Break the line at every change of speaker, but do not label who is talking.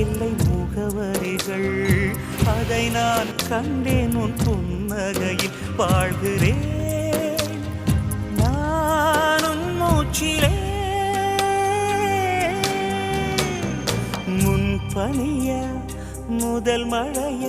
இல்லை முகவரிகள், அதை நான் கண்டேன் உன் புன்னகையில் வாழ்கிறேன் நானும் மூச்சிலே. முன் பனிய முதல் மழைய